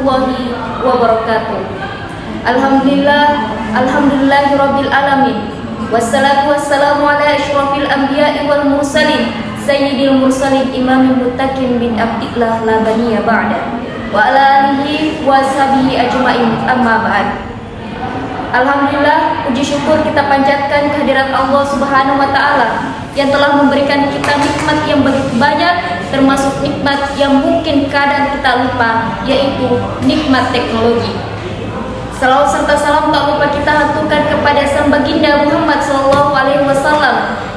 warahmatullahi wabarakatuh. Alhamdulillahirabbil alamin. Wassalatu wassalamu ala asyrafil anbiya'i wal mursalin sayyidil mursalin imamil muttaqin bin abdillah la baniya ba'da wa ala alihi wa sahbihi ajma'in amma ba'd. Alhamdulillah, puji syukur kita panjatkan kehadirat Allah Subhanahu wa taala yang telah memberikan kita nikmat yang begitu banyak, termasuk nikmat yang mungkin kadang kita lupa, yaitu nikmat teknologi. Salawat serta salam tak lupa kita haturkan kepada sang baginda Muhammad SAW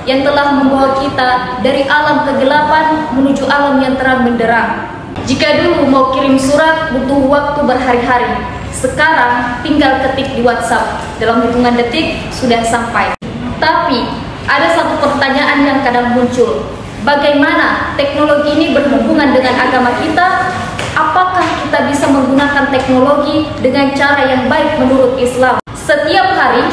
yang telah membawa kita dari alam kegelapan menuju alam yang terang benderang. Jika dulu mau kirim surat butuh waktu berhari-hari, sekarang tinggal ketik di WhatsApp, dalam hitungan detik sudah sampai. Tapi ada satu pertanyaan yang kadang muncul, bagaimana teknologi ini berhubungan dengan agama kita? Apakah kita bisa menggunakan teknologi dengan cara yang baik menurut Islam? Setiap hari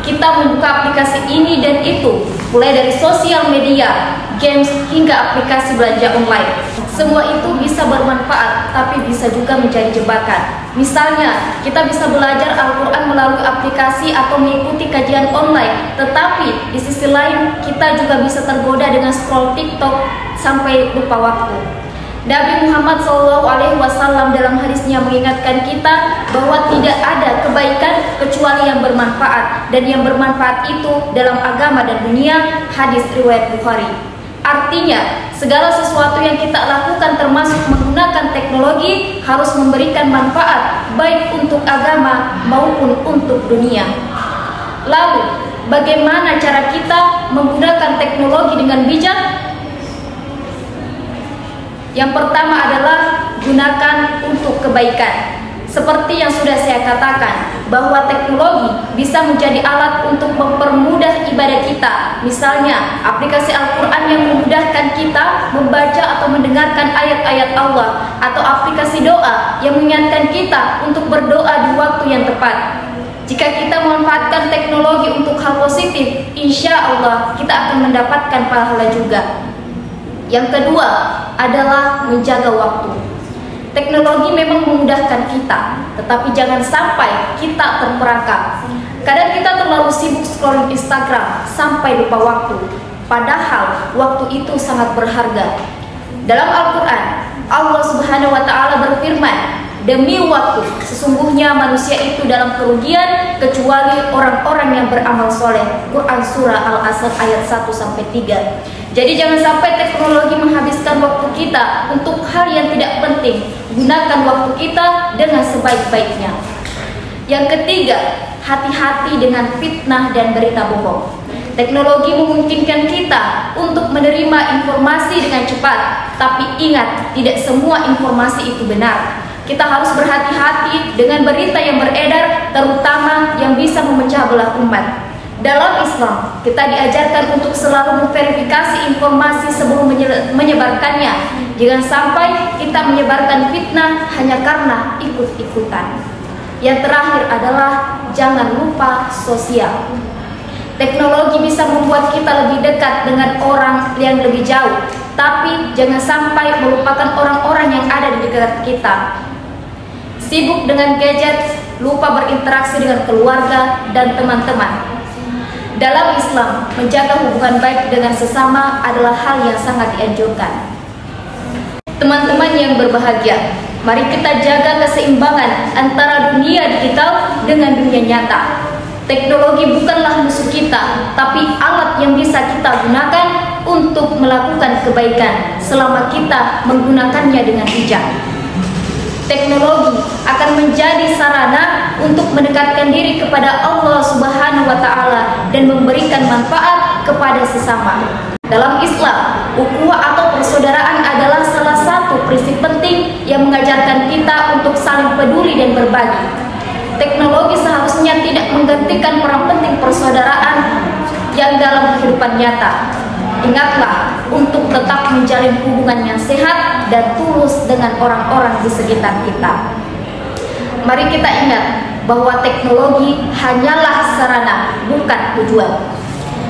kita membuka aplikasi ini dan itu, mulai dari sosial media, games, hingga aplikasi belanja online. Semua itu bisa bermanfaat, tapi bisa juga menjadi jebakan. Misalnya, kita bisa belajar Al-Quran melalui aplikasi atau mengikuti kajian online, tetapi di sisi lain kita juga bisa tergoda dengan scroll TikTok sampai lupa waktu. Nabi Muhammad SAW dalam hadisnya mengingatkan kita bahwa tidak ada kebaikan kecuali yang bermanfaat, dan yang bermanfaat itu dalam agama dan dunia. Hadis riwayat Bukhari. Artinya, segala sesuatu yang kita lakukan termasuk menggunakan teknologi harus memberikan manfaat baik untuk agama maupun untuk dunia. Lalu, bagaimana cara kita menggunakan teknologi dengan bijak? Yang pertama adalah gunakan untuk kebaikan. Seperti yang sudah saya katakan, bahwa teknologi bisa menjadi alat untuk mempermudah ibadah kita. Misalnya, aplikasi Al-Quran yang memudahkan kita membaca atau mendengarkan ayat-ayat Allah, atau aplikasi doa yang mengingatkan kita untuk berdoa di waktu yang tepat. Jika kita memanfaatkan teknologi untuk hal positif, insya Allah kita akan mendapatkan pahala juga. Yang kedua adalah menjaga waktu. Teknologi memang memudahkan kita, tetapi jangan sampai kita terperangkap. Kadang kita terlalu sibuk scrolling Instagram sampai lupa waktu, padahal waktu itu sangat berharga. Dalam Al-Quran, Allah Subhanahu wa taala berfirman, demi waktu, sesungguhnya manusia itu dalam kerugian kecuali orang-orang yang beramal soleh. Quran Surah Al-Asr ayat 1-3. Jadi jangan sampai teknologi menghabiskan waktu kita untuk hal yang tidak penting. Gunakan waktu kita dengan sebaik-baiknya. Yang ketiga, hati-hati dengan fitnah dan berita bohong. Teknologi memungkinkan kita untuk menerima informasi dengan cepat, tapi ingat, tidak semua informasi itu benar. Kita harus berhati-hati dengan berita yang beredar, terutama yang bisa memecah belah umat. Dalam Islam, kita diajarkan untuk selalu memverifikasi informasi sebelum menyebarkannya. Jangan sampai kita menyebarkan fitnah hanya karena ikut-ikutan. Yang terakhir adalah jangan lupa sosial. Teknologi bisa membuat kita lebih dekat dengan orang yang lebih jauh, tapi jangan sampai melupakan orang-orang yang ada di dekat kita. Sibuk dengan gadget, lupa berinteraksi dengan keluarga dan teman-teman. Dalam Islam, menjaga hubungan baik dengan sesama adalah hal yang sangat dianjurkan. Teman-teman yang berbahagia, mari kita jaga keseimbangan antara dunia digital dengan dunia nyata. Teknologi bukanlah musuh kita, tapi alat yang bisa kita gunakan untuk melakukan kebaikan selama kita menggunakannya dengan bijak. Teknologi akan menjadi sarana untuk mendekatkan diri kepada Allah Subhanahu wa taala dan memberikan manfaat kepada sesama. Dalam Islam, ukhuwah atau persaudaraan adalah salah satu prinsip penting yang mengajarkan kita untuk saling peduli dan berbagi. Teknologi seharusnya tidak menggantikan peran penting persaudaraan yang dalam kehidupan nyata. Ingatlah untuk tetap menjalin hubungan yang sehat dan tulus dengan orang-orang di sekitar kita. Mari kita ingat bahwa teknologi hanyalah sarana, bukan tujuan.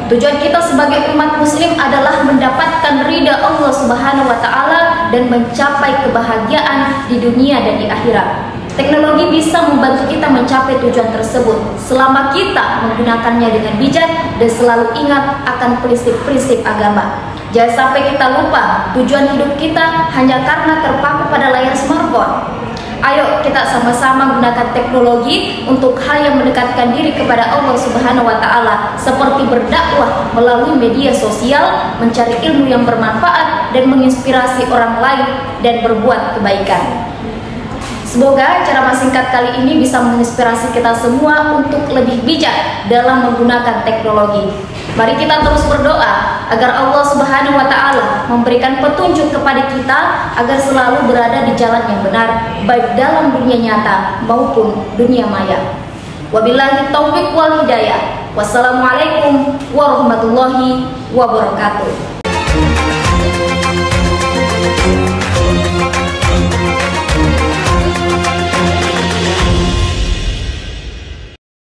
Tujuan kita sebagai umat muslim adalah mendapatkan ridha Allah Subhanahu wa taala dan mencapai kebahagiaan di dunia dan di akhirat. Teknologi bisa membantu kita mencapai tujuan tersebut selama kita menggunakannya dengan bijak dan selalu ingat akan prinsip-prinsip agama. Jangan sampai kita lupa tujuan hidup kita hanya karena terpaku pada layar smartphone. Ayo kita sama-sama gunakan teknologi untuk hal yang mendekatkan diri kepada Allah Subhanahu wa Ta'ala, seperti berdakwah melalui media sosial, mencari ilmu yang bermanfaat dan menginspirasi orang lain dan berbuat kebaikan. Semoga ceramah singkat kali ini bisa menginspirasi kita semua untuk lebih bijak dalam menggunakan teknologi. Mari kita terus berdoa agar Allah Subhanahu wa Ta'ala memberikan petunjuk kepada kita agar selalu berada di jalan yang benar, baik dalam dunia nyata maupun dunia maya. Wabillahi taufiq wal hidayah. Wassalamualaikum warahmatullahi wabarakatuh.